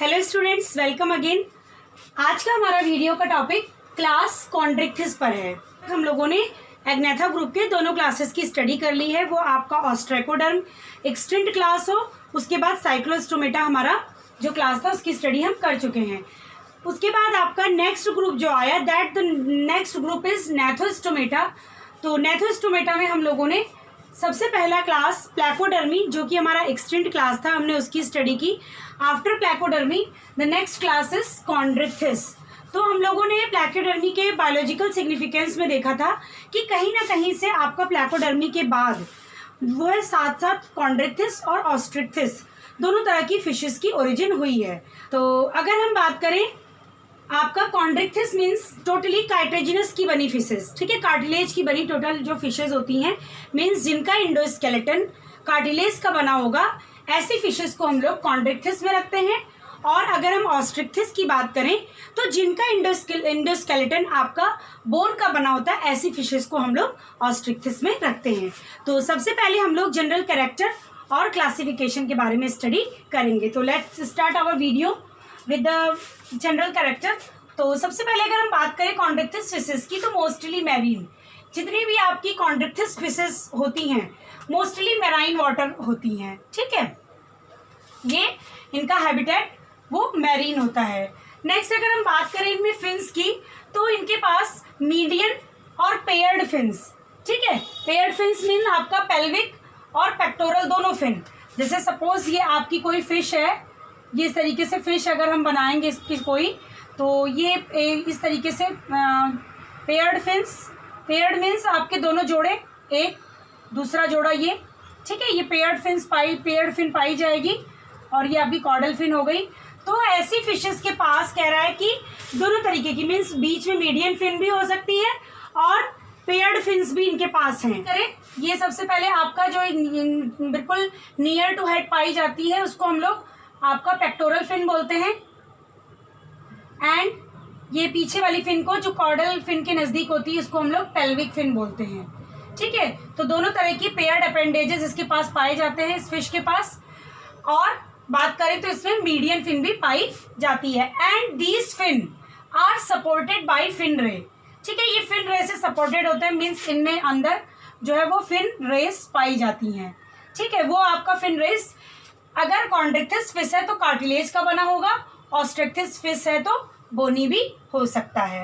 Hello students, welcome again. आज का हमारा वीडियो का टॉपिक क्लास कॉन्ड्रिक्थिस पर है। हम लोगों ने एग्नेथा ग्रुप के दोनों क्लासेस की स्टडी कर ली है। वो आपका ऑस्ट्रेकोडर्म एक्सटिंक्ट क्लास हो, उसके बाद साइक्लोस्टोमेटा हमारा जो क्लास था उसकी स्टडी हम कर चुके हैं। उसके बाद आपका नेक्स्ट ग्रुप जो आया, that the next group is Gnathostomata. तो नेथोस्टोमेटा में हम लोगों ने सबसे पहला क्लास प्लैकोडर्मी, जो कि हमारा एक्सटिंक्ट क्लास था, हमने उसकी स्टडी की। After Placodermi the next class is Chondrichthyes. तो हम लोगों ने प्लैकोडर्मी के बायोलॉजिकल सिग्निफिकेंस में देखा था कि कहीं ना कहीं से आपका प्लैकोडर्मी के बाद वो है साथ साथ कॉन्ड्रिक्थिस और ऑस्ट्रिक्थिस दोनों तरह की फिशेस की ओरिजिन हुई है। तो अगर हम बात करें, आपका कॉन्ड्रिक्थिस मीन्स टोटली कार्टिलेजिनस की बनी फिशेस, ठीक है, कार्टिलेज की बनी टोटल जो फिशेस होती हैं, मीन्स जिनका इंडोस्केलेटन कार्टिलेज का बना होगा, ऐसी फिशेस को हम लोग कॉन्ड्रिक्थिस में रखते हैं। और अगर हम ऑस्ट्रिक्थिस की बात करें तो जिनका इंडोस्केलेटन आपका बोन का बना होता है, ऐसी फिशेस को हम लोग ऑस्ट्रिक्थिस में रखते हैं। तो सबसे पहले हम लोग जनरल कैरेक्टर और क्लासिफिकेशन के बारे में स्टडी करेंगे। तो let's start our video with the general character. तो सबसे पहले अगर हम बात करें कॉन्ड्रिक्थिस फिशेस की, तो मोस्टली मैरीन, जितनी भी आपकी कॉन्ड्रिक्थिस फिशेस होती हैं मोस्टली मैराइन वाटर होती हैं, ठीक है। ये इनका हैबिटेट वो मैरीन होता है। नेक्स्ट अगर हम बात करें इनमें फिन्स की, तो इनके पास मीडियन और पेयर्ड फिन्स, ठीक है। पेयर्ड फिन्स मीन आपका पेल्विक और पेक्टोरल दोनों फिन। जैसे सपोज ये आपकी कोई फिश है, ये इस तरीके से फिश अगर हम बनाएंगे इसकी कोई, तो ये इस तरीके से पेयर्ड फिन्स, पेयर्ड मीन्स आपके दोनों जोड़े, एक दूसरा जोड़ा ये, ठीक है, ये पेयर्ड फिन पाई जाएगी। और ये आपकी कॉर्डल फिन हो गई। तो ऐसी फिशेस के पास कह रहा है कि दोनों तरीके की, मीन्स बीच में मीडियम फिन भी हो सकती है और पेयर्ड फिन्स भी इनके पास हैं। करें, ये सबसे पहले आपका जो बिल्कुल नियर टू हेड पाई जाती है उसको हम लोग आपका पेक्टोरल फिन बोलते हैं। एंड ये पीछे वाली फिन को जो कॉर्डल फिन के नज़दीक होती है उसको हम लोग पेल्विक फिन बोलते हैं, ठीक है। तो दोनों तरह की पेयर्ड अपेंडेजेस इसके पास पाए जाते हैं इस फिश के पास। और बात करें तो इसमें मीडियन फिन भी पाई जाती है। And these fin are supported by fin ray, ठीक है, ये फिन रे से सपोर्टेड होते हैं, मीन्स इनमें अंदर जो है वो फिन रेस पाई जाती हैं, ठीक है। वो आपका फिन रेस अगर कॉन्ड्रिक्थिस फिश है तो कार्टिलेज का बना होगा, ऑस्ट्रिक्थिस फिश है तो बोनी भी हो सकता है।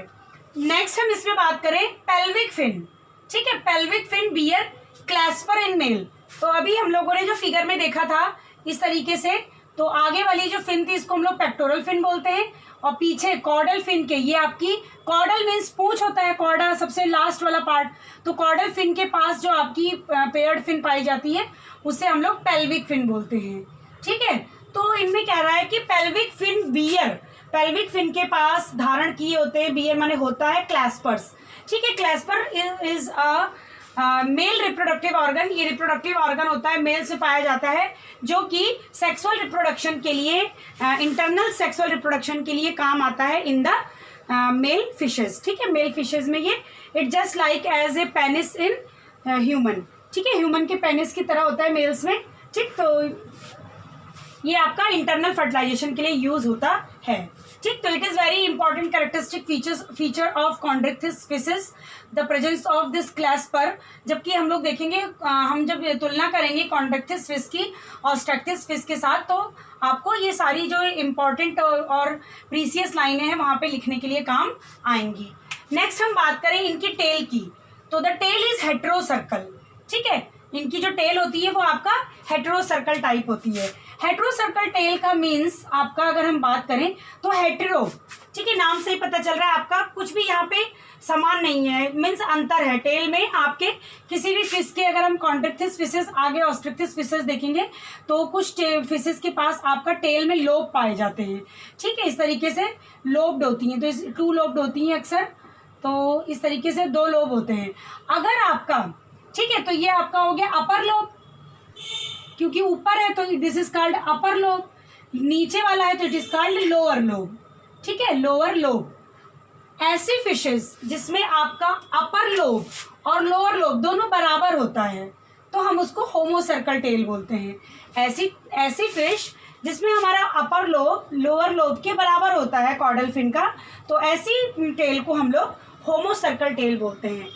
नेक्स्ट हम इसमें बात करें पेल्विक फिन, ठीक है। Pelvic fin beer क्लैस्पर in male. तो अभी हम लोगों ने जो फिगर में देखा था इस तरीके से, तो आगे वाली जो फिन थी इसको हम लोग पेक्टोरल फिन बोलते हैं, और पीछे कॉर्डल फिन के, ये आपकी कॉर्डल मीन्स पूंछ होता है, कॉर्डा सबसे लास्ट वाला पार्ट, तो कॉर्डल फिन के पास जो आपकी पेयर्ड फिन पाई जाती है उसे हम लोग पेल्विक फिन बोलते हैं, ठीक है। तो इनमें कह रहा है कि pelvic fin bear, pelvic fin के पास धारण किए होते हैं, बियर माने होता है क्लैस्पर्स, ठीक है। Clasper is a male reproductive organ. ये रिप्रोडक्टिव ऑर्गन होता है, मेल से पाया जाता है, जो कि सेक्सुअल रिप्रोडक्शन के लिए, इंटरनल सेक्सुअल रिप्रोडक्शन के लिए काम आता है इन द मेल फिशेस, ठीक है। मेल फिशेस में ये it just like as a penis in human, ठीक है, ह्यूमन के पेनिस की तरह होता है मेल्स में, ठीक। तो ये आपका इंटरनल फर्टिलाइजेशन के लिए यूज होता है, ठीक। तो it is very important characteristic feature of Chondrichthyes fishes the presence of this clasper. जबकि हम लोग देखेंगे, हम जब तुलना करेंगे कॉन्ड्रिक्थिस फिश की ऑस्ट्रिक्थिस फिश के साथ, तो आपको ये सारी जो इम्पॉर्टेंट और प्रीसियस लाइनें हैं वहाँ पे लिखने के लिए काम आएंगी। नेक्स्ट हम बात करें इनकी टेल की, तो द टेल इज हेटेरोसर्कल, ठीक है। इनकी जो टेल होती है वो आपका हेटेरोसर्कल टाइप होती है। हेटेरोसर्कल टेल का मीन्स आपका अगर हम बात करें तो हेटेरो, ठीक है, नाम से ही पता चल रहा है आपका कुछ भी यहाँ पे समान नहीं है, मीन्स अंतर है टेल में आपके किसी भी फिश के। अगर हम कॉन्ड्रिक्थिस फिशेस, आगे ऑस्ट्रिक्थिस फिशेस देखेंगे तो कुछ फिशेस के पास आपका टेल में लोब पाए जाते हैं, ठीक है, इस तरीके से लोब्ड होती हैं, तो टू लोब्ड होती हैं अक्सर, तो इस तरीके से दो लोब होते हैं। अगर आपका, ठीक है, तो ये आपका हो गया अपर लोब, क्योंकि ऊपर है तो this is called upper lobe, नीचे वाला है तो it is called lower lobe, ठीक है, लोअर लोब। ऐसी फिशेस जिसमें आपका अपर लोब और लोअर लोब दोनों बराबर होता है तो हम उसको होमोसर्कल टेल बोलते हैं। ऐसी फिश जिसमें हमारा अपर लोब लोअर लोब के बराबर होता है कॉर्डल फिन का, तो ऐसी टेल को हम लोग होमोसर्कल टेल बोलते हैं।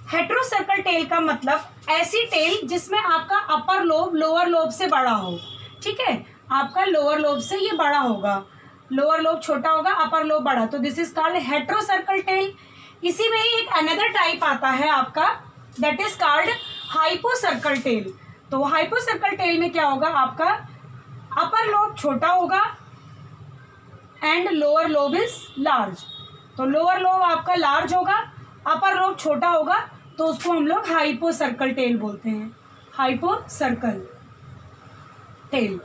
हेट्रोसर्कल टेल का मतलब ऐसी टेल जिसमें आपका अपर लोब लोअर लोब से बड़ा हो। ठीक है, आपका लोअर लोब से ये बड़ा होगा, लोअर लोब छोटा होगा, अपर लोब बड़ा, तो this is called heterocercal tail. इसी में ही एक अनदर टाइप आता है आपका, that is called hypocercal tail. तो हाइपोसर्कल टेल में क्या होगा, आपका अपर लोब छोटा होगा and lower lobe is large. तो लोअर लोब आपका लार्ज होगा, अपर लोब छोटा होगा, तो उसको हम लोग हाइपोसर्कल टेल बोलते हैं, हाइपोसर्कल टेल।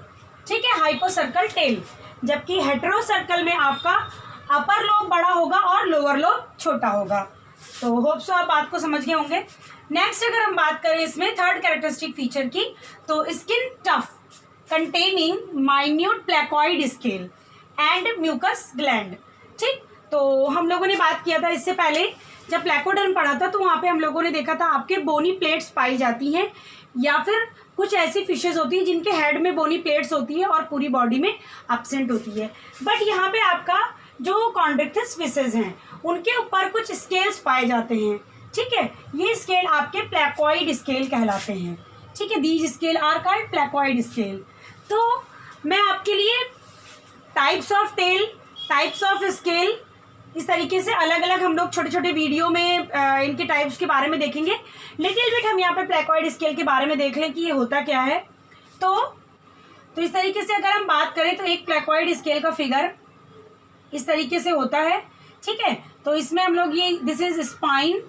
ठीक है, हाइपोसर्कल टेल। जबकि हेट्रोसर्कल में आपका अपर लोब बड़ा होगा और लोअर लोब छोटा होगा। तो होप सो आप बात को समझ गए होंगे। नेक्स्ट अगर हम बात करें इसमें थर्ड कैरेक्टरिस्टिक फीचर की, तो skin tough containing minute placoid scale and mucus gland. ठीक, तो हम लोगों ने बात किया था इससे पहले जब प्लेकोडर्म पढ़ा था, तो वहाँ पे हम लोगों ने देखा था आपके बोनी प्लेट्स पाई जाती हैं, या फिर कुछ ऐसी फिशेज होती हैं जिनके हेड में बोनी प्लेट्स होती है और पूरी बॉडी में एब्सेंट होती है। बट यहाँ पे आपका जो कॉन्ड्रिक्टिस फिशेज हैं उनके ऊपर कुछ स्केल्स पाए जाते हैं। ठीक है, ये स्केल आपके प्लेकॉइड स्केल कहलाते हैं। ठीक है, these scale are called placoid scale. तो मैं आपके लिए types of tail, types of scale, इस तरीके से अलग अलग हम लोग छोटे छोटे वीडियो में इनके टाइप्स के बारे में देखेंगे। लिटिल बिट हम यहाँ पे प्लेकॉइड स्केल के बारे में देख लें कि ये होता क्या है। तो इस तरीके से अगर हम बात करें तो एक प्लेकॉइड स्केल का फिगर इस तरीके से होता है। ठीक है, तो इसमें हम लोग ये दिस इज स्पाइन,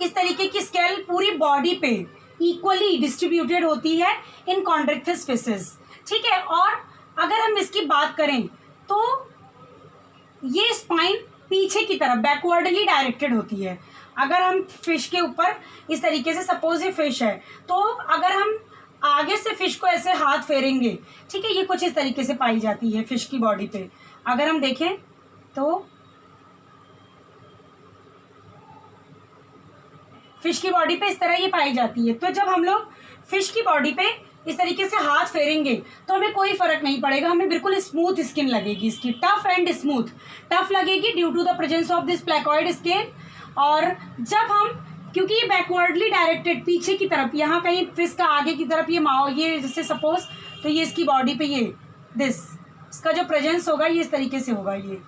इस तरीके की स्केल पूरी बॉडी पे इक्वली डिस्ट्रीब्यूटेड होती है इन कॉन्ड्रिक्टिस फिशेस। ठीक है, और अगर हम इसकी बात करें तो ये स्पाइन पीछे की तरफ बैकवर्डली डायरेक्टेड होती है। अगर हम फिश के ऊपर इस तरीके से, सपोज ये फिश है, तो अगर हम आगे से फिश को ऐसे हाथ फेरेंगे, ठीक है, ये कुछ इस तरीके से पाई जाती है फिश की बॉडी पे। अगर हम देखें तो फिश की बॉडी पे इस तरह ये पाई जाती है। तो जब हम लोग फिश की बॉडी पे इस तरीके से हाथ फेरेंगे तो हमें कोई फर्क नहीं पड़ेगा, हमें बिल्कुल स्मूथ स्किन लगेगी, इसकी टफ एंड स्मूथ, टफ लगेगी due to the presence of this placoid scale. और जब हम, क्योंकि ये बैकवर्डली डायरेक्टेड पीछे की तरफ, यहाँ कहीं फिश का आगे की तरफ ये ये जैसे सपोज, तो ये इसकी बॉडी पे ये इसका जो प्रेजेंस होगा ये इस तरीके से होगा ये।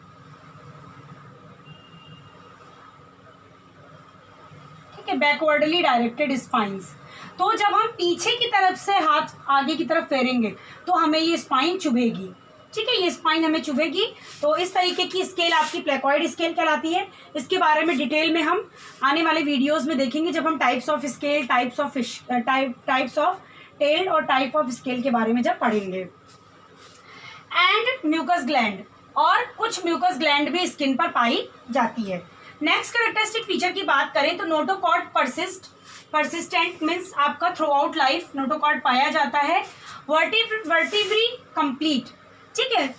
ठीक है, बैकवर्डली डायरेक्टेड स्पाइंस। तो जब हम पीछे की तरफ से हाथ आगे की तरफ फेरेंगे तो हमें ये स्पाइन चुभेगी। ठीक है, ये स्पाइन हमें चुभेगी। तो इस तरीके की स्केल आपकी प्लेकॉइड स्केल कहलाती है। इसके बारे में डिटेल में हम आने वाले वीडियोस में देखेंगे, जब हम types of scale, types of fish, types of tail और टाइप ऑफ स्केल के बारे में जब पढ़ेंगे। एंड म्यूकस ग्लैंड, और कुछ म्यूकस ग्लैंड भी स्किन पर पाई जाती है। नेक्स्ट कैरेक्टरिस्टिक फीचर की बात करें तो नोटोकॉर्ड परसिस्टेंट मीन्स आपका थ्रू आउट लाइफ नोटोकॉर्ड पाया जाता है। Vertebrae complete. ठीक है,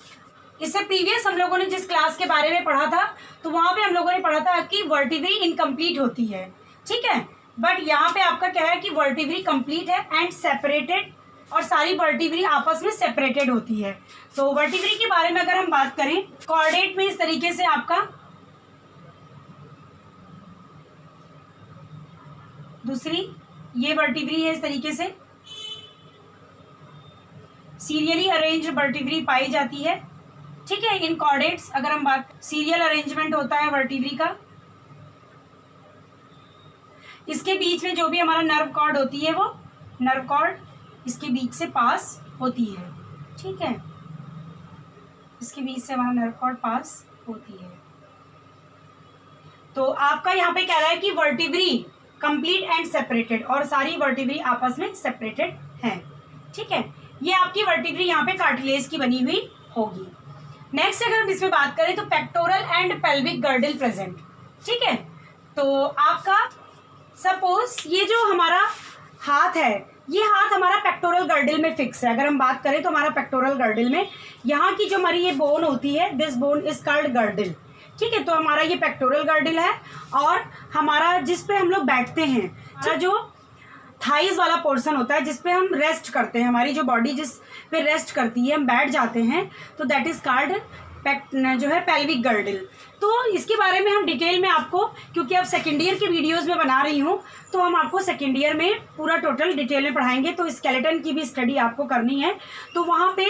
इससे प्रीवियस हम लोगों ने जिस क्लास के बारे में पढ़ा था तो वहाँ पे हम लोगों ने पढ़ा था कि वर्टिब्री इनकम्प्लीट होती है। ठीक है, बट यहाँ पे आपका क्या है कि वर्टिब्री कंप्लीट है एंड सेपरेटेड, और सारी वर्टिब्री आपस में सेपरेटेड होती है। तो वर्टिब्री के बारे में अगर हम बात करें, कॉर्डेट में इस तरीके से आपका दूसरी ये वर्टिब्री है, इस तरीके से सीरियली अरेंज वर्टिब्री पाई जाती है। ठीक है, इन कॉर्डेट्स अगर हम बात, सीरियल अरेंजमेंट होता है वर्टिब्री का। इसके बीच में जो भी हमारा नर्व कॉर्ड होती है वो नर्व कॉर्ड इसके बीच से पास होती है। ठीक है, इसके बीच से हमारा नर्व कॉर्ड पास होती है। तो आपका यहाँ पे कह रहा है कि वर्टिब्री कंप्लीट एंड सेपरेटेड, और सारी वर्टिब्री आपस में सेपरेटेड हैं। ठीक है, ये आपकी वर्टिब्री यहाँ पे कार्टिलेज की बनी हुई होगी। नेक्स्ट अगर हम इसमें बात करें तो pectoral and pelvic girdle present. ठीक है, तो आपका सपोज ये जो हमारा हाथ है, ये हाथ हमारा पेक्टोरल गर्डल में फिक्स है। अगर हम बात करें तो हमारा पेक्टोरल गर्डल में यहाँ की जो हमारी ये बोन होती है, this bone is called girdle. ठीक है, तो हमारा ये पेक्टोरल गर्डल है, और हमारा जिस पे हम लोग बैठते हैं, जो थाइज वाला पोर्शन होता है जिस पे हम रेस्ट करते हैं, हमारी जो बॉडी जिस पे रेस्ट करती है, हम बैठ जाते हैं, तो दैट इज कॉल्ड जो है पेल्विक गर्डल। तो इसके बारे में हम डिटेल में आपको, क्योंकि अब सेकेंड ईयर के वीडियोस में बना रही हूँ, तो हम आपको सेकेंड ईयर में पूरा टोटल डिटेल में पढ़ाएंगे। तो स्केलेटन की भी स्टडी आपको करनी है, तो वहाँ पे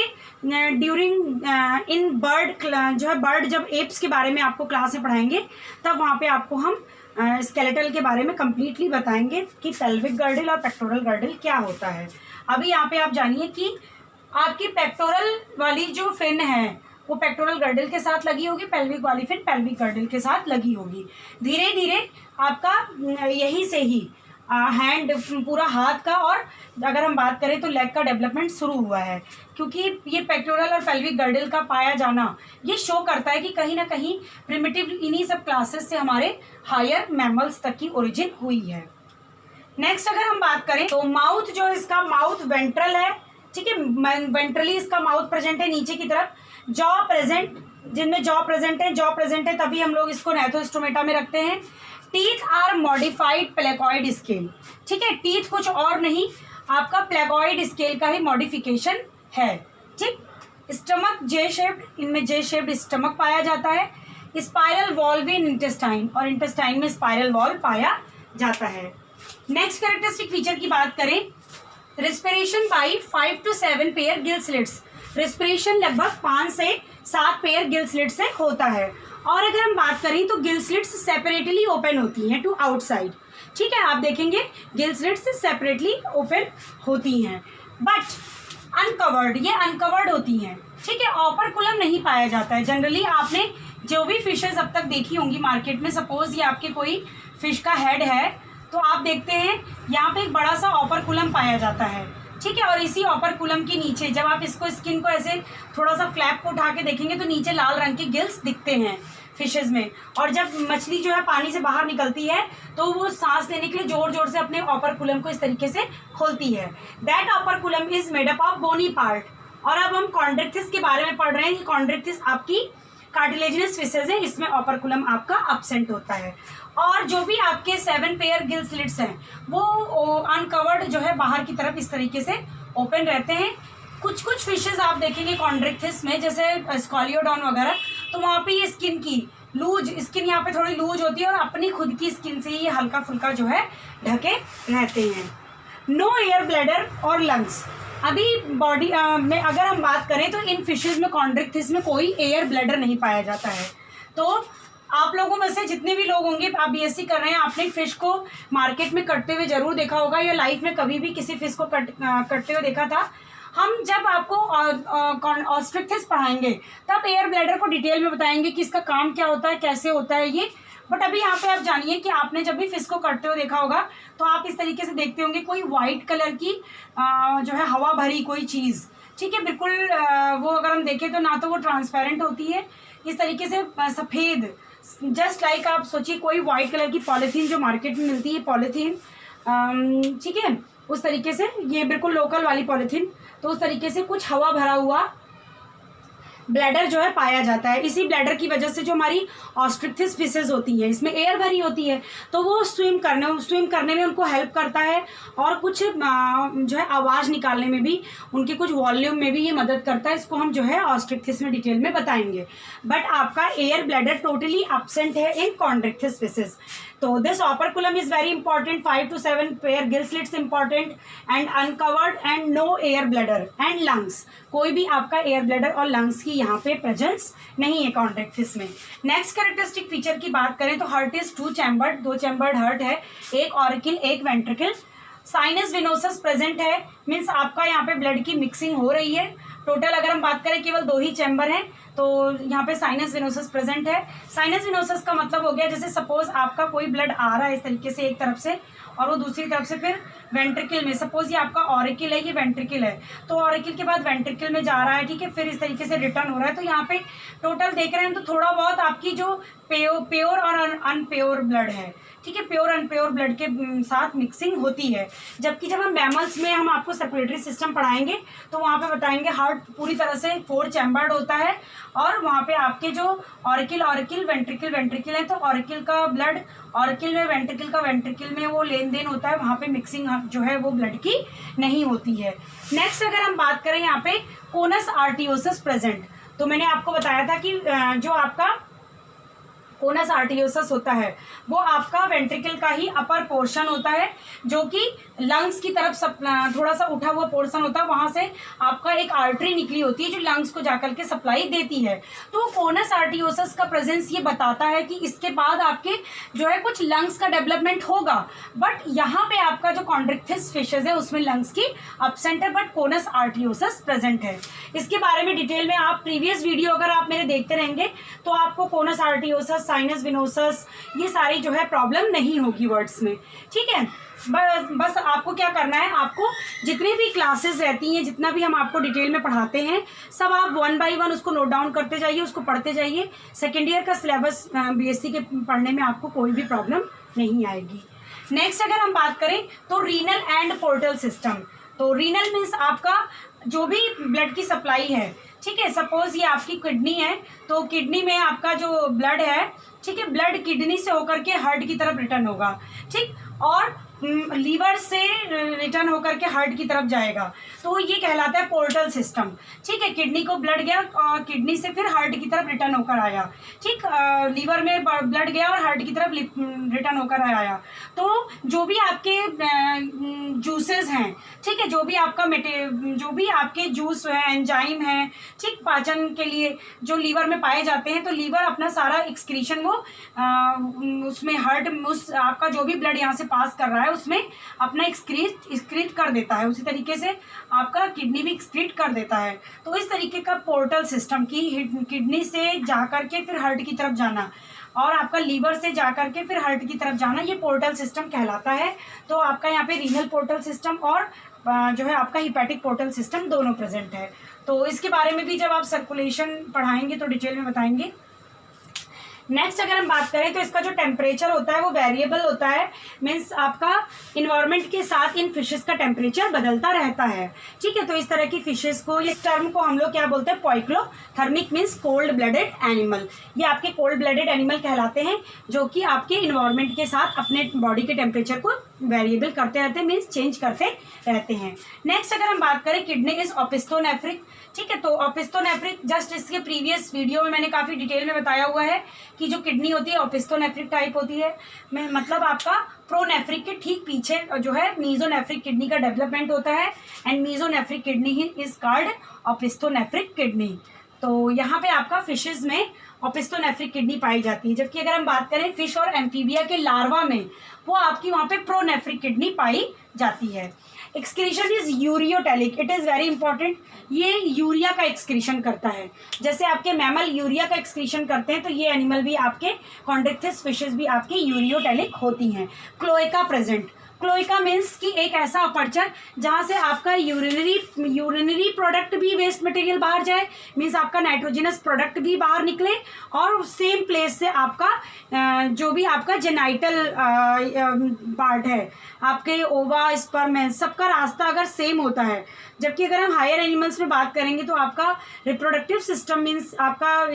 ड्यूरिंग इन बर्ड जो है बर्ड जब एप्स के बारे में आपको क्लास में पढ़ाएंगे, तब वहाँ पे आपको हम स्केलेटल के बारे में कम्प्लीटली बताएंगे कि पेल्विक गर्डल और पेक्टोरल गर्डल क्या होता है। अभी यहाँ पे आप जानिए कि आपकी पेक्टोरल वाली जो फिन है वो पेक्टोरल गर्डल के साथ लगी होगी, पेल्विक वाली फिन पेल्विक गर्डल के साथ लगी होगी। धीरे धीरे आपका यहीं से ही हैंड, पूरा हाथ का, और अगर हम बात करें तो लेग का डेवलपमेंट शुरू हुआ है, क्योंकि ये पेक्टोरल और पेल्विक गर्डल का पाया जाना ये शो करता है कि कहीं ना कहीं प्रिमिटिव इन्हीं सब क्लासेस से हमारे हायर मैमल्स तक की ओरिजिन हुई है। नेक्स्ट अगर हम बात करें तो माउथ, जो इसका माउथ वेंट्रल है, ठीक है, वेंट्रली इसका माउथ प्रेजेंट है नीचे की तरफ। जॉ प्रेजेंट, जिनमें जॉ प्रेजेंट है तभी हम लोग इसको नैथोस्टोमेटा में रखते हैं। Teeth are modified placoid scale, ठीक है, टीथ कुछ और नहीं, आपका प्लेकॉइड स्केल का ही मॉडिफिकेशन है, ठीक। स्टमक जे शेप्ड, इनमें जे शेप्ड स्टमक पाया जाता है। स्पाइरल वॉल्व इन इंटेस्टाइन, और इंटेस्टाइन में स्पाइरल वॉल्व पाया जाता है। नेक्स्ट कैरेक्टरिस्टिक फीचर की बात करें, respiration by 5 to 7 pair gill slits, respiration लगभग 5 से 7 पेयर गिल स्लिट से होता है। और अगर हम बात करें तो गिल स्लिट्स सेपरेटली ओपन होती हैं टू आउटसाइड, ठीक है, आप देखेंगे गिल स्लिट्स सेपरेटली ओपन होती हैं, बट अनकवर्ड, ये अनकवर्ड होती हैं, ठीक है। ऑपरकुलम नहीं पाया जाता है। जनरली आपने जो भी फिशेज अब तक देखी होंगी मार्केट में, सपोज ये आपके कोई फिश का हेड है, तो आप देखते हैं यहाँ पे एक बड़ा सा ऑपरकुलम पाया जाता है, ठीक है, और इसी ऑपरकुलम के नीचे जब आप इसको स्किन को ऐसे थोड़ा सा फ्लैप को उठा के देखेंगे तो नीचे लाल रंग के गिल्स दिखते हैं फिशेज में। और जब मछली जो है पानी से बाहर निकलती है तो वो सांस लेने के लिए जोर जोर से अपने ऑपरकुलम को इस तरीके से खोलती है। That operculum is made up of bony part. और अब हम कॉन्ड्रिक्थिस के बारे में पढ़ रहे हैं कि कॉन्ड्रिक्थिस आपकी कार्टिलेजिनस फिशेज है, इसमें ऑपरकुलम आपका एब्सेंट होता है। और जो भी आपके 7 पेयर गिल स्लिट्स हैं वो अनकवर्ड जो है बाहर की तरफ इस तरीके से ओपन रहते हैं। कुछ कुछ फिशेज आप देखेंगे कॉन्ड्रिक्थिस में, जैसे स्कॉलियोडॉन वगैरह, तो वहाँ पे ये स्किन की लूज, स्किन यहाँ पे थोड़ी लूज होती है और अपनी खुद की स्किन से ये हल्का फुल्का जो है ढके रहते हैं। नो एयर ब्लैडर और लंग्स। अभी बॉडी में अगर हम बात करें तो इन फिशेज में कॉन्ड्रिक्थिस में कोई एयर ब्लैडर नहीं पाया जाता है। तो आप लोगों में से जितने भी लोग होंगे, आप बीएससी कर रहे हैं, आपने फिश को मार्केट में कटते हुए जरूर देखा होगा, या लाइफ में कभी भी किसी फिश को कटते हुए देखा था। हम जब आपको ऑस्ट्रिक्थिस पढ़ाएंगे तब एयर ब्लैडर को डिटेल में बताएंगे कि इसका काम क्या होता है, कैसे होता है ये। बट अभी यहाँ पे आप जानिए कि आपने जब भी फिश को कटते हुए देखा होगा तो आप इस तरीके से देखते होंगे कोई वाइट कलर की जो है हवा भरी कोई चीज़, ठीक है, बिल्कुल वो अगर हम देखें तो ना तो वो ट्रांसपेरेंट होती है, इस तरीके से सफ़ेद, जस्ट लाइक आप सोचिए कोई वाइट कलर की पॉलीथीन जो मार्केट में मिलती है पॉलीथीन, ठीक है, उस तरीके से ये बिल्कुल लोकल वाली पॉलीथीन, तो उस तरीके से कुछ हवा भरा हुआ ब्लैडर जो है पाया जाता है। इसी ब्लैडर की वजह से जो हमारी ऑस्ट्रिक्थिस फिशेज होती है इसमें एयर भरी होती है, तो वो स्विम करने में उनको हेल्प करता है, और कुछ जो है आवाज़ निकालने में भी, उनके कुछ वॉल्यूम में भी ये मदद करता है। इसको हम जो है ऑस्ट्रिक्थिस में डिटेल में बताएंगे। बट आपका एयर ब्लैडर टोटली एब्सेंट है इन कॉन्ड्रिक्थिस फिशेज। तो this operculum is very important, 5 to 7 pair gill slits important and uncovered and no air bladder and lungs. कोई भी आपका एयर ब्लैडर और लंग्स की यहाँ पे प्रेजेंस नहीं है कॉन्ड्रिक्थिस में। नेक्स्ट कैरेक्टरिस्टिक फीचर की बात करें तो heart is 2 chambered, 2 chambered heart है, एक ऑरिकल एक वेंट्रिकल। साइनस विनोसस प्रेजेंट है, मीन्स आपका यहाँ पे ब्लड की मिक्सिंग हो रही है। टोटल अगर हम बात करें केवल 2 ही चैम्बर हैं, तो यहाँ पे साइनस विनोसस प्रेजेंट है। साइनस विनोसस का मतलब हो गया जैसे सपोज आपका कोई ब्लड आ रहा है इस तरीके से एक तरफ से और वो दूसरी तरफ से फिर वेंट्रिकल में, सपोज ये आपका ऑरिकल है, ये वेंट्रिकल है, तो ऑरिकल के बाद वेंट्रिकल में जा रहा है, ठीक है, फिर इस तरीके से रिटर्न हो रहा है। तो यहाँ पे टोटल देख रहे हैं तो थोड़ा बहुत आपकी जो प्योर और अनप्योर ब्लड है, ठीक है, प्योर अनप्योर ब्लड के साथ मिक्सिंग होती है। जबकि जब हम मैमल्स में हम आपको सर्कुलेटरी सिस्टम पढ़ाएंगे तो वहाँ पे बताएंगे हार्ट पूरी तरह से 4 चैम्बर्ड होता है और वहाँ पे आपके जो ऑरिकल वेंट्रिकल है, तो ऑरिकल का ब्लड ऑरिकल में, वेंट्रिकल में वो लेन देन होता है, वहाँ पे मिक्सिंग जो है वो ब्लड की नहीं होती है। नेक्स्ट अगर हम बात करें यहाँ पे कोनस आर्टियोसस प्रेजेंट, तो मैंने आपको बताया था कि जो आपका कोनस आर्टियोसस होता है वो आपका वेंट्रिकल का ही अपर पोर्शन होता है, जो कि लंग्स की तरफ थोड़ा सा उठा हुआ पोर्शन होता है, वहाँ से आपका एक आर्टरी निकली होती है जो लंग्स को जाकर के सप्लाई देती है। तो कोनस आर्टियोसस का प्रेजेंस ये बताता है कि इसके बाद आपके जो है कुछ लंग्स का डेवलपमेंट होगा, बट यहाँ पे आपका जो कॉन्ड्रिक्थिस फिशेज है उसमें लंग्स की एब्सेंट है, बट कोनस आर्टियोसस प्रेजेंट है। इसके बारे में डिटेल में आप प्रीवियस वीडियो अगर आप मेरे देखते रहेंगे तो आपको कोनस आर्टियोसस, साइनस विनोसस, ये सारी जो है प्रॉब्लम नहीं होगी वर्ड्स में, ठीक है। बस आपको क्या करना है, आपको जितनी भी क्लासेस रहती हैं, जितना भी हम आपको डिटेल में पढ़ाते हैं, सब आप 1 बाय 1 उसको नोट डाउन करते जाइए, उसको पढ़ते जाइए। सेकेंड ईयर का सिलेबस बीएससी के पढ़ने में आपको कोई भी प्रॉब्लम नहीं आएगी। नेक्स्ट अगर हम बात करें तो रीनल एंड पोर्टल सिस्टम, तो रीनल मीन्स आपका जो भी ब्लड की सप्लाई है, ठीक है। सपोज ये आपकी किडनी है, तो किडनी में आपका जो ब्लड है, ठीक है, ब्लड किडनी से होकर के हार्ट की तरफ रिटर्न होगा, ठीक, और लीवर से रिटर्न होकर के हार्ट की तरफ जाएगा, तो ये कहलाता है पोर्टल सिस्टम, ठीक है। किडनी को ब्लड गया और किडनी से फिर हार्ट की तरफ रिटर्न होकर आया, ठीक, लीवर में ब्लड गया और हार्ट की तरफ रिटर्न होकर आया। तो जो भी आपके जूसेस हैं, ठीक है, जो भी आपके जूस है, एंजाइम है, ठीक, पाचन के लिए जो लीवर में पाए जाते हैं, तो लीवर अपना सारा एक्सक्रीशन वो उसमें उस आपका जो भी ब्लड यहाँ से पास कर रहा है उसमें अपना एक्सक्रीट कर देता है, उसी तरीके से आपका किडनी भी एक्सक्रीट कर देता है। तो इस तरीके का पोर्टल सिस्टम की किडनी से जाकर के फिर हार्ट की तरफ जाना और आपका लीवर से जाकर के फिर हार्ट की तरफ जाना, ये पोर्टल सिस्टम कहलाता है। तो आपका यहाँ पे रीनल पोर्टल सिस्टम और जो है आपका हिपैटिक पोर्टल सिस्टम दोनों प्रेजेंट है। तो इसके बारे में भी जब आप सर्कुलेशन पढ़ाएंगे तो डिटेल में बताएंगे। नेक्स्ट अगर हम बात करें तो इसका जो टेम्परेचर होता है वो वेरिएबल होता है, मीन्स आपका इन्वायरमेंट के साथ इन फिशेस का टेम्परेचर बदलता रहता है, ठीक है। तो इस तरह की फिशेस को, इस टर्म को हम लोग क्या बोलते हैं, पॉइक्लोथर्मिक मीन्स कोल्ड ब्लडेड एनिमल। ये आपके कोल्ड ब्लडेड एनिमल कहलाते हैं, जो कि आपके इन्वायरमेंट के साथ अपने बॉडी के टेम्परेचर को वेरिएबल करते रहते हैं, मीन्स चेंज करते रहते हैं। नेक्स्ट अगर हम बात करें, किडनी इज ओपिस्टोनेफ्रिक, ठीक है। तो ओपिस्टोनेफ्रिक जस्ट इसके प्रीवियस वीडियो में मैंने काफ़ी डिटेल में बताया हुआ है कि जो किडनी होती है ओपिस्टोनेफ्रिक टाइप होती है, मतलब आपका प्रोनेफ्रिक के ठीक पीछे जो है मीजोनेफ्रिक किडनी का डेवलपमेंट होता है, एंड मीजोनेफ्रिक किडनी ही इज कॉल्ड ओपिस्टोनेफ्रिक किडनी। तो यहाँ पे आपका फिशेज में ओपिस्टोनेफ्रिक किडनी पाई जाती है, जबकि अगर हम बात करें फिश और एम्फीबिया के लार्वा में, वो आपकी वहाँ पे प्रोनेफ्रिक किडनी पाई जाती है। Excretion is ureotelic, it is very important, ये यूरिया का एक्सक्रीशन करता है। जैसे आपके मैमल यूरिया का एक्सक्रीशन करते हैं, तो ये एनिमल भी आपके कॉन्ड्रिक्थिस फिशेज भी आपके यूरियोटेलिक होती हैं। क्लोएका प्रेजेंट, क्लोएका मीन्स कि एक ऐसा अपर्चर जहाँ से आपका यूरिनरी प्रोडक्ट भी वेस्ट मटेरियल बाहर जाए, मीन्स आपका नाइट्रोजनस प्रोडक्ट भी बाहर निकले, और सेम प्लेस से आपका जो भी आपका जेनाइटल पार्ट है, आपके ओवा, स्पर्म है, सबका रास्ता अगर सेम होता है। जबकि अगर हम हायर एनिमल्स में बात करेंगे तो आपका रिप्रोडक्टिव सिस्टम मीन्स आपका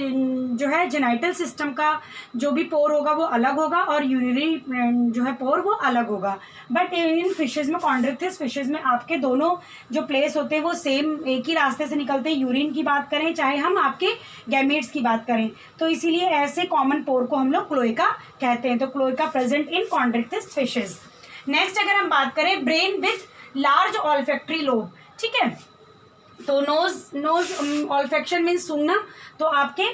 जो है जेनाइटल सिस्टम का जो भी पोर होगा वो अलग होगा, और यूरिनरी जो है पोर वो अलग होगा। बट इन फिशेज में, कॉन्ड्रिक्थिस फिशेज में आपके दोनों जो प्लेस होते हैं वो सेम एक ही रास्ते से निकलते हैं। यूरिन की बात करें चाहे हम आपके गैमेट्स की बात करें, तो इसीलिए ऐसे कॉमन पोर को हम लोग क्लोएका कहते हैं। तो cloaca present in Chondrichthyes fishes. Next अगर हम बात करें, brain with large olfactory lobe, ठीक है। तो नोज ऑल्फैक्शन मीन्स सूंघना, तो आपके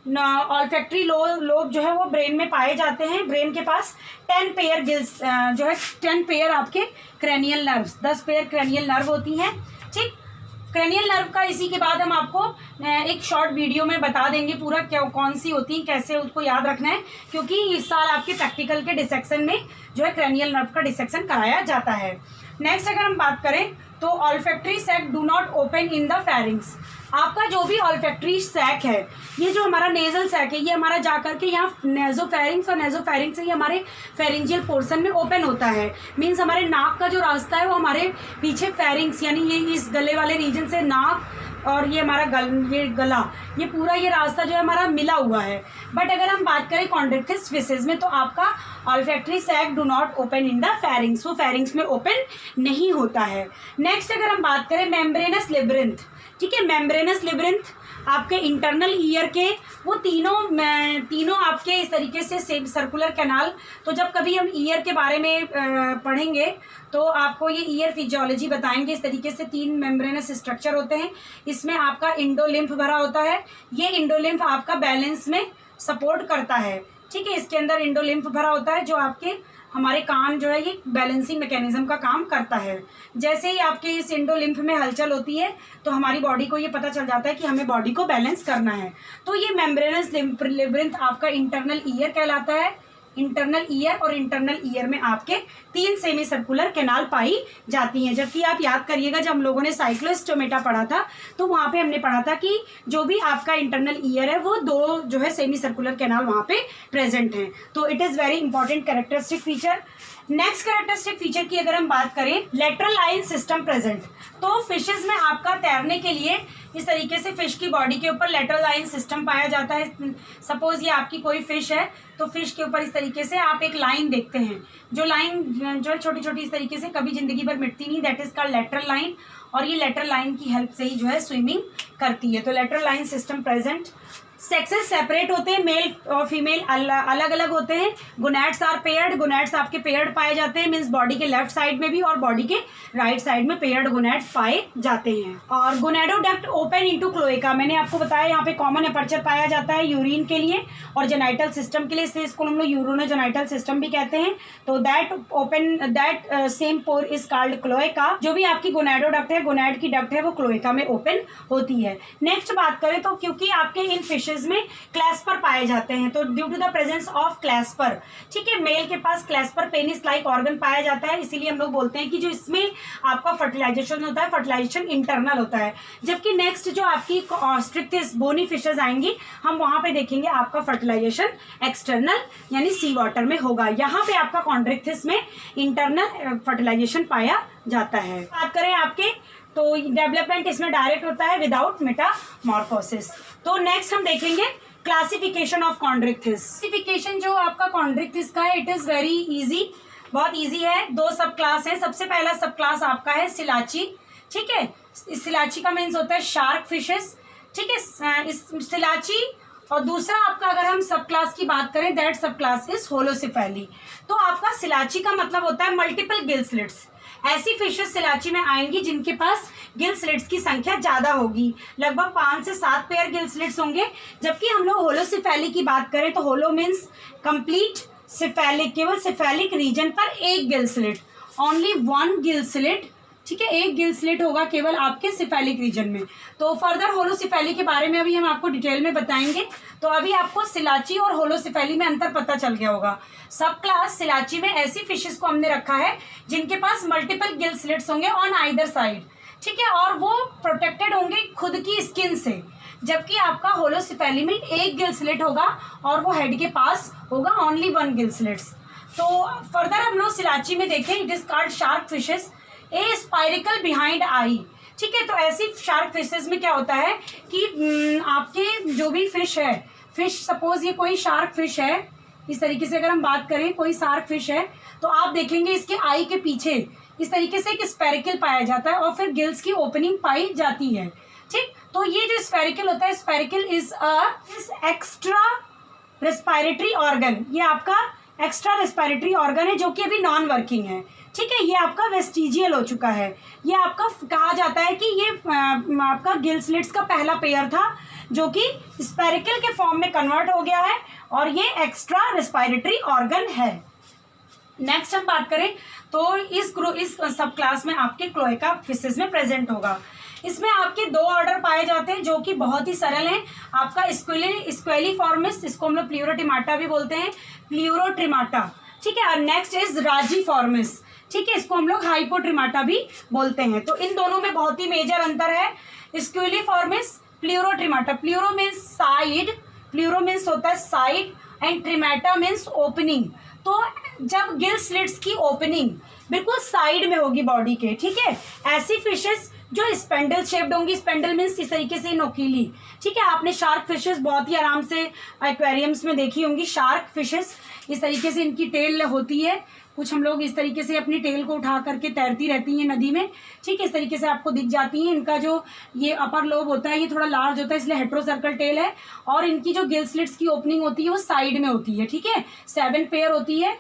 ऑल्फैक्टरी लोब जो है वो ब्रेन में पाए जाते हैं। ब्रेन के पास 10 पेयर गिल्स जो है 10 पेयर आपके cranial nerves, 10 pair cranial nerve होती हैं, ठीक। क्रेनियल नर्व का इसी के बाद हम आपको एक शॉर्ट वीडियो में बता देंगे पूरा क्या कौन सी होती है, कैसे उसको याद रखना है, क्योंकि इस साल आपके प्रैक्टिकल के डिसेक्शन में जो है क्रेनियल नर्व का डिसेक्शन कराया जाता है। नेक्स्ट अगर हम बात करें तो olfactory sac do not open in the pharynx. आपका जो भी ऑल्फैक्टरी सैक है, ये जो हमारा नेजल सैक है, ये हमारा जाकर के यहाँ नेजोफेरिंग्स, और नेजोफेरिंग्स से ये हमारे फेरिंजियल पोर्शन में ओपन होता है। मीन्स हमारे नाक का जो रास्ता है वो हमारे पीछे फेरिंग्स यानी ये इस गले वाले रीजन से नाक और ये हमारा ये गला, ये पूरा ये रास्ता जो है हमारा मिला हुआ है। बट अगर हम बात करें कॉन्ड्रिक्टिस फिशेज में तो आपका olfactory sac do not open in the pharynx, वो फेरिंग्स में ओपन नहीं होता है। नेक्स्ट अगर हम बात करें मेम्ब्रेनस लेब्रिंथ, ठीक है, मेम्ब्रेनस लेब्रिंथ आपके इंटरनल ईयर के वो तीनों आपके इस तरीके से सर्कुलर कैनाल। तो जब कभी हम ईयर के बारे में पढ़ेंगे तो आपको ये ईयर फिजियोलॉजी बताएंगे। इस तरीके से 3 मेम्ब्रेनस स्ट्रक्चर होते हैं। इसमें आपका इंडोलिम्फ भरा होता है, ये इंडोलिम्फ आपका बैलेंस में सपोर्ट करता है, ठीक है। इसके अंदर इंडोलिम्फ भरा होता है जो आपके हमारे कान जो है ये बैलेंसिंग मैकेनिज्म का काम करता है। जैसे ही आपके इस इंडोलिम्फ में हलचल होती है तो हमारी बॉडी को ये पता चल जाता है कि हमें बॉडी को बैलेंस करना है। तो ये मेम्ब्रेनस लेब्रिंथ आपका इंटरनल ईयर कहलाता है। इंटरनल ईयर और इंटरनल ईयर में आपके 3 सेमी सर्कुलर कैनाल पाई जाती हैं। जबकि आप याद करिएगा जब हम लोगों ने साइक्लोस्टोमेटा पढ़ा था तो वहाँ पे हमने पढ़ा था कि जो भी आपका इंटरनल ईयर है वो 2 जो है सेमी सर्कुलर कैनाल वहाँ पे प्रेजेंट हैं। तो it is very important characteristic feature. Next characteristic feature की अगर हम बात करें, लेटरल लाइन सिस्टम प्रेजेंट। तो फिशेज में आपका तैरने के लिए इस तरीके से फिश की बॉडी के ऊपर लेटरल लाइन सिस्टम पाया जाता है। सपोज ये आपकी कोई फिश है तो फिश के ऊपर इस तरीके से आप एक लाइन देखते हैं, जो लाइन जो है छोटी छोटी इस तरीके से कभी जिंदगी भर मिटती नहीं, that is called lateral line. और ये लेटरल लाइन की हेल्प से ही जो है स्विमिंग करती है। तो lateral line system present. Sexes separate होते हैं, मेल और फीमेल अलग अलग होते हैं। गोनैड्स आर पेयर्ड, गोनैड्स आपके पेयर्ड पाए जाते हैं, मीन्स बॉडी के लेफ्ट साइड में भी और बॉडी के राइट साइड में पेयर्ड गोनैड्स पाए जाते हैं। और गोनैडोडक्ट ओपन इनटू क्लोएका, मैंने आपको बताया यहाँ पे कॉमन अपर्चर पाया जाता है यूरिन के लिए और जेनाइटल सिस्टम के लिए, इसलिए इसको हम लोग यूरिनोजेनाइटल सिस्टम भी कहते हैं। तो that same pour is called cloaca. जो भी आपकी गोनैडोडक्ट है, गोनैड की डक्ट है, वो क्लोएका में ओपन होती है। नेक्स्ट बात करें तो क्योंकि आपके इन फिशेज में क्लैस्पर पाए जाते हैं तो due to the presence of clasper, ठीक है, मेल के पास क्लैस्पर पेनिस लाइक ऑर्गन पाया जाता है, इसीलिए हम लोग बोलते हैं कि जो इसमें आपका फर्टिलाइजेशन होता है, फर्टिलाइजेशन इंटरनल होता है। जबकि नेक्स्ट जो आपकी स्ट्रिक्टिस बोनी फिशेज आएंगी हम वहां पे देखेंगे आपका फर्टिलाइजेशन एक्सटर्नल यानी सी वाटर में होगा। यहाँ पे आपका कॉन्ड्रिक्टिस में इंटरनल फर्टिलाइजेशन पाया जाता है। बात करें आपके तो डेवलपमेंट इसमें डायरेक्ट होता है विदाउट मेटामॉर्फोसिस। तो नेक्स्ट हम देखेंगे क्लासिफिकेशन ऑफ कॉन्ड्रिक्टिस। क्लासिफिकेशन जो आपका कॉन्ड्रिक्टिस का है इट इज वेरी इजी, बहुत इजी है। 2 सब क्लास है। सबसे पहला सब क्लास आपका है सिलाची, ठीक है। इस सिलाची का मीन्स होता है शार्क फिशेस, ठीक है, इस सिलाची। और दूसरा आपका अगर हम सब क्लास की बात करें दैट सब क्लास इज होलोसिफेली। तो आपका सिलाची का मतलब होता है मल्टीपल गिल स्लिट्स। ऐसी फिशेस सिलाची में आएंगी जिनके पास गिल स्लिट्स की संख्या ज्यादा होगी, लगभग 5 से 7 पेयर गिल स्लिट्स होंगे। जबकि हम लोग होलोसिफेली की बात करें तो होलो मीन्स कंप्लीट सिफेलिक, केवल सिफेलिक रीजन पर एक Gill slit, only 1 Gill slit, ठीक है, एक गिल स्लिट होगा केवल आपके सिफेलिक रीजन में। तो फर्दर होलोसिफेली के बारे में अभी हम आपको डिटेल में बताएंगे। तो अभी आपको सिलाची और होलोसिफेली में अंतर पता चल गया होगा। सब क्लास सिलाची में ऐसी फिशेस को हमने रखा है जिनके पास मल्टीपल गिल स्लिट्स होंगे ऑन आइदर साइड, ठीक है, और वो प्रोटेक्टेड होंगे खुद की स्किन से। जबकि आपका होलोसिफेली में एक गिल स्लिट होगा और वो हेड के पास होगा ओनली 1 गिल स्लिट्स। तो फर्दर हम लोग सिलाची में देखें it is called shark fishes A spiracle behind I, ठीक है। तो ऐसी शार्क फिशेस में क्या होता है कि आपके जो भी फिश है, फिश सपोज ये कोई शार्क फिश है, इस तरीके से अगर हम बात करें कोई शार्क फिश है तो आप देखेंगे इसके आई के पीछे इस तरीके से एक स्पेरिकल पाया जाता है और फिर गिल्स की ओपनिंग पाई जाती है, ठीक। तो ये जो स्पेरिकल होता है, spherical is extra respiratory organ, ये आपका एक्स्ट्रा रेस्पिरेटरी ऑर्गन है जो कि अभी नॉन वर्किंग है, ठीक है। ये आपका वेस्टिजियल हो चुका है। ये आपका कहा जाता है कि ये आपका गिल स्लिट्स का पहला पेयर था जो कि स्पेरिकल के फॉर्म में कन्वर्ट हो गया है और ये एक्स्ट्रा रेस्पिरेटरी ऑर्गन है। नेक्स्ट हम बात करें तो इस सब क्लास में आपके क्लोएका फिशेस में प्रेजेंट होगा। इसमें आपके 2 ऑर्डर पाए जाते हैं जो कि बहुत ही सरल हैं। आपका स्क्वेलीफॉर्मिस, इसको हम लोग प्लूरोट्रिमाटा भी बोलते हैं, प्लूरोट्रिमाटा, ठीक है। और नेक्स्ट इज राजीफॉर्मिस, ठीक है, इसको हम लोग हाइपोट्रिमाटा भी बोलते हैं। तो इन दोनों में बहुत ही मेजर अंतर है। Squaliformes, Pleurotremata, pleuro means side, pleuro means होता है side and tremata means opening. तो जब गिल स्लिट्स की ओपनिंग बिल्कुल साइड में होगी बॉडी के, ठीक है, ऐसी फिशेस जो स्पेंडल शेप्ड होंगी, स्पेंडल मीन्स इस तरीके से नोकीली, ठीक है। आपने शार्क फिशेस बहुत ही आराम से एक्वेरियम्स में देखी होंगी। शार्क फिशेस इस तरीके से इनकी टेल होती है, कुछ हम लोग इस तरीके से अपनी टेल को उठा करके तैरती रहती हैं नदी में, ठीक है। इस तरीके से आपको दिख जाती हैं। इनका जो ये अपर लोब होता है ये थोड़ा लार्ज होता है, इसलिए हेट्रोसर्कल टेल है। और इनकी जो गिल स्लिट्स की ओपनिंग होती है वो साइड में होती है, ठीक है। 7 पेयर होती है,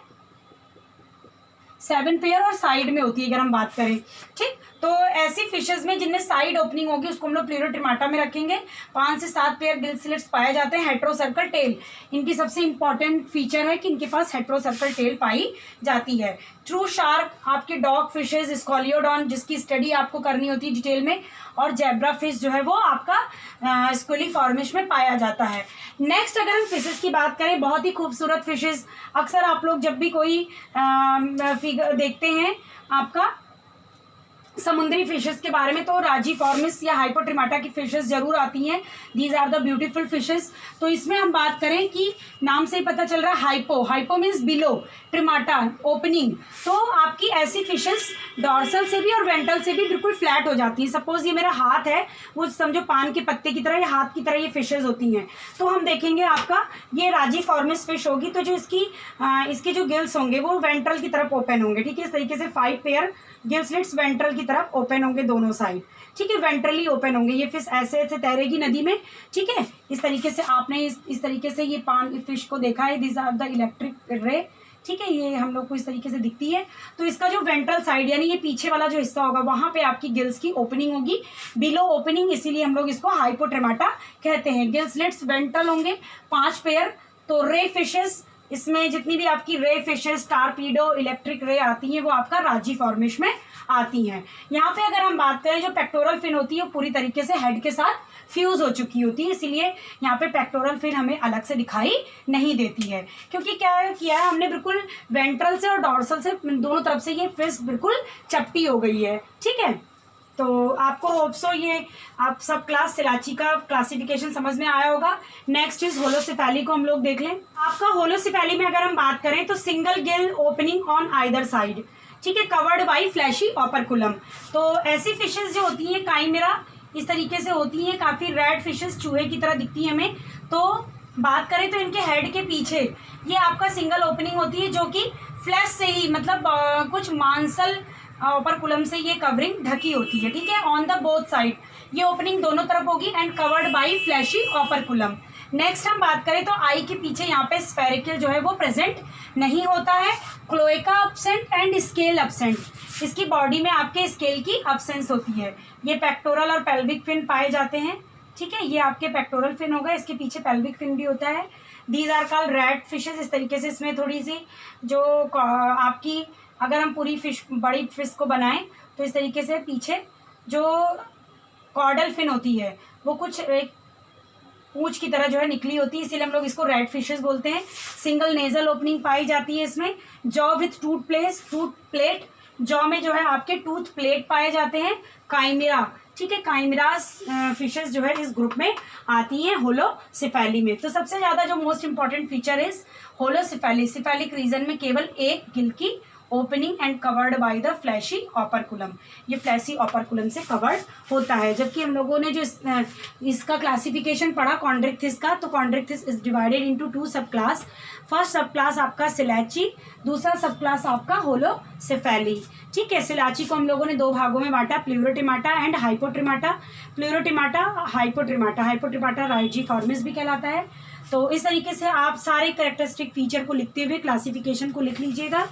7 पेयर और साइड में होती है अगर हम बात करें, ठीक। तो ऐसी फिशेस में जिनमें साइड ओपनिंग होगी उसको हम लोग प्लूरोट्रिमाटा में रखेंगे। 5 से 7 पेयर गिल स्लिट्स पाए जाते हैं। हेट्रोसर्कल टेल इनकी सबसे इंपॉर्टेंट फीचर है कि इनके पास हेट्रोसर्कल टेल पाई जाती है। ट्रू शार्क आपके डॉग फिशेज, स्कॉलियोडॉन जिसकी स्टडी आपको करनी होती है डिटेल में, और जेब्रा फिश जो है वो आपका स्कूलीफॉर्मिश में पाया जाता है। नेक्स्ट अगर हम फिशेस की बात करें, बहुत ही खूबसूरत फिशेस, अक्सर आप लोग जब भी कोई फिगर देखते हैं आपका समुद्री फिशेस के बारे में तो राजीफॉर्मिस या हाइपोट्रिमाटा की फिशेस जरूर आती हैं। These are the beautiful fishes. तो इसमें हम बात करें कि नाम से ही पता चल रहा है hypo, hypo means below, tremata opening. तो आपकी ऐसी फिशेस डॉर्सल से भी और वेंट्रल से भी बिल्कुल फ्लैट हो जाती हैं। सपोज ये मेरा हाथ है, वो समझो पान के पत्ते की तरह, ये हाथ की तरह ये फिशेस होती हैं। तो हम देखेंगे आपका ये राजीफॉर्मिस फिश होगी, तो जो इसके जो गिल्स होंगे वो वेंट्रल की तरफ ओपन होंगे, ठीक है। इस तरीके से 5 पेयर गिल स्लिट्स वेंट्रल की तरफ ओपन होंगे दोनों साइड, ठीक है। वेंट्रली ओपन होंगे। ये फिश ऐसे ऐसे तैरेगी नदी में, ठीक है। इस तरीके से आपने इस तरीके से ये पान फिश को देखा है। This are the electric ray, ठीक है। ये हम लोग को इस तरीके से दिखती है। तो इसका जो वेंट्रल साइड यानी ये पीछे वाला जो हिस्सा होगा वहां पे आपकी गिल्स की ओपनिंग होगी, बिलो ओपनिंग, इसीलिए हम लोग इसको हाइपोट्रिमाटा कहते हैं। गिल स्लिट्स वेंट्रल होंगे 5 पेयर। तो रे फिशेस, इसमें जितनी भी आपकी रे फिशेस, टारपीडो, इलेक्ट्रिक रे आती हैं वो आपका राजीफॉर्मिश में आती हैं। यहाँ पे अगर हम बात करें, जो पेक्टोरल फिन होती है वो पूरी तरीके से हेड के साथ फ्यूज हो चुकी होती है, इसीलिए यहाँ पे पेक्टोरल फिन हमें अलग से दिखाई नहीं देती है। क्योंकि क्या किया है हमने, बिल्कुल वेंट्रल से और डॉर्सल से दोनों तरफ से ये फिश बिल्कुल चपटी हो गई है, ठीक है। तो आपको होप्सो ये आप सब क्लास सिलाची का क्लासिफिकेशन समझ में आया होगा। नेक्स्ट इज होलोसिफेली को हम लोग देख लें। आपका होलोसिफेली में अगर हम बात करें तो single Gill opening on either side, ठीक है, कवर्ड बाई फ्लैशी ऑपरकुलम। तो ऐसी फिशेस जो होती हैं काइमेरा इस तरीके से होती हैं, काफ़ी रेड फिशेस चूहे की तरह दिखती है हमें। तो बात करें तो इनके हेड के पीछे ये आपका सिंगल ओपनिंग होती है, जो कि फ्लैश से ही मतलब कुछ मांसल ऑपरकुलम से ये कवरिंग ढकी होती है, ठीक है। ऑन द बोथ साइड ये ओपनिंग दोनों तरफ होगी and covered by fleshy operculum. Next हम बात करें तो आई के पीछे यहाँ पे स्फेरिकल जो है वो प्रेजेंट नहीं होता है। Cloaca absent and scale absent, इसकी बॉडी में आपके स्केल की अब्सेंस होती है। ये पेक्टोरल और पेल्विक फिन पाए जाते हैं, ठीक है। ये आपके पेक्टोरल फिन होगा, इसके पीछे पेल्विक फिन भी होता है। These are called red fishes. इस तरीके से इसमें थोड़ी सी जो आपकी अगर हम पूरी फिश बड़ी फिश को बनाएं तो इस तरीके से पीछे जो कॉर्डल फिन होती है वो कुछ एक पूंछ की तरह जो है निकली होती है, इसीलिए हम लोग इसको रेड फिशेस बोलते हैं। सिंगल नेजल ओपनिंग पाई जाती है इसमें। Jaw with tooth plate, jaw में जो है आपके टूथ प्लेट पाए जाते हैं। काइमेरा, ठीक है, काइमेरास फिशेस जो है इस ग्रुप में आती हैं होलोसिफेली में। तो सबसे ज़्यादा जो मोस्ट इंपॉर्टेंट फीचर है होलोसिफेली, सिफेलिक रीजन में केवल एक गिल की opening and covered by the fleshy operculum, ये फ्लैशी ऑपरकुलम से कवर्ड होता है। जबकि हम लोगों ने जो इसका क्लासिफिकेशन पढ़ा कॉन्ड्रिक्थिस का, तो कॉन्ड्रिक्थिस इज डिवाइडेड इनटू 2 सब क्लास। फर्स्ट सब क्लास आपका सिलाची, दूसरा सब क्लास आपका होलोसिफेली, ठीक है। सिलाची को हम लोगों ने 2 भागों में बांटा, प्लूरोट्रिमाटा एंड हाइपोट्रिमाटा। प्लूरोट्रिमाटा, हाइपोट्रिमाटा, हाइपोट्रिमाटा राइजीफॉर्मिस भी कहलाता है। तो इस तरीके से आप सारे कैरेक्टरिस्टिक फीचर को लिखते हुए क्लासिफिकेशन को लिख लीजिएगा।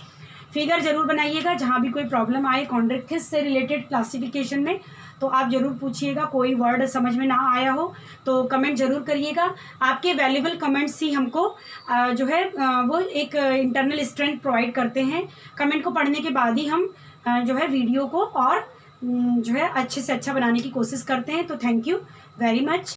फिगर जरूर बनाइएगा, जहाँ भी कोई प्रॉब्लम आए कॉन्ड्रिक्थिस से रिलेटेड क्लासिफिकेशन में तो आप जरूर पूछिएगा। कोई वर्ड समझ में ना आया हो तो कमेंट जरूर करिएगा। आपके वैल्यूएबल कमेंट्स ही हमको जो है वो एक इंटरनल स्ट्रेंथ प्रोवाइड करते हैं। कमेंट को पढ़ने के बाद ही हम जो है वीडियो को और जो है अच्छे से अच्छा बनाने की कोशिश करते हैं। तो थैंक यू वेरी मच।